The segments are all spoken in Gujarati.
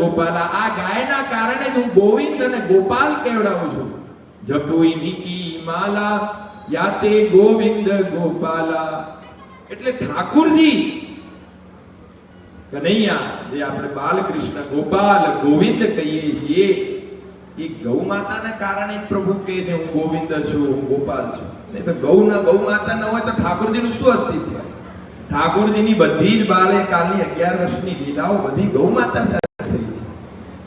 ગોપાલા, આ ગાયના કારણે જ હું ગોવિંદ અને ગોપાલ કહેવડાવું છું. જપુઈ નિકી માલા યાતે ગોવિંદ ગોપાલા. એટલે ઠાકુરજી કનૈયા, જે આપણે બાલકૃષ્ણ ગોપાલ ગોવિંદ કહીએ છીએ, એ ગૌ માતાના કારણે જ પ્રભુ કહે છે હું ગોવિંદ છું, હું ગોપાલ છું. નહીં તો ગૌ માતા ન હોય તો ઠાકોરજીનું શું અસ્તિત્વ? ઠાકોરજીની બધી જ બાલે કાલની 11 વર્ષની લીલાઓ બધી ગૌ માતા સાથે થઈ છે.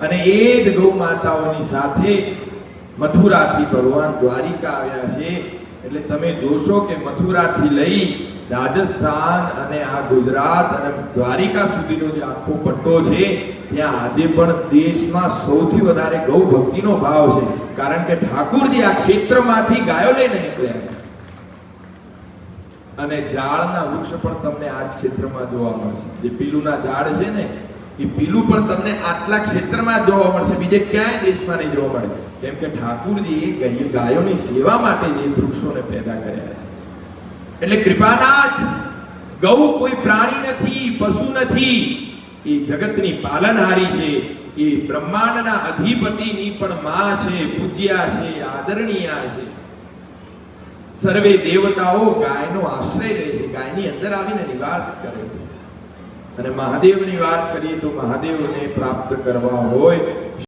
અને એ જ ગૌ માતાઓની સાથે મથુરાથી ભગવાન દ્વારિકા આવ્યા છે. એટલે તમે જોશો કે મથુરાથી લઈ રાજસ્થાન અને આ ગુજરાત અને દ્વારિકા સુધીનો જે આખો પટ્ટો છે, ત્યાં આજે પણ દેશમાં સૌથી વધારે ગૌ ભક્તિનો ભાવ છે. કારણ કે ઠાકુરજી આ ક્ષેત્રમાંથી ગાયો લઈને નીકળ્યા. અને ઝાડના વૃક્ષ પણ તમને આ જ ક્ષેત્રમાં જોવા મળશે. જે પીલુના ઝાડ છે ને, એ પીલું પણ તમને આટલા ક્ષેત્રમાં જોવા મળશે, બીજે ક્યાંય દેશમાં નહીં જોવા મળે. કેમ કે ઠાકુરજીએ ગાયોની સેવા માટે જે વૃક્ષોને પેદા કર્યા છે. એટલે કૃપાનાથ, ગૌ કોઈ પ્રાણી નથી, પશુ નથી, એ જગતની પાલનહારી છે. એ બ્રહ્માંડના અધિપતિની પણ માં છે, પૂજ્યા છે, આદરણીય છે. સર્વે દેવતાઓ ગાયનો આશ્રય લે છે, ગાયની અંદર આવીને નિવાસ કરે છે. અને મહાદેવની વાત કરીએ તો મહાદેવને પ્રાપ્ત કરવા હોય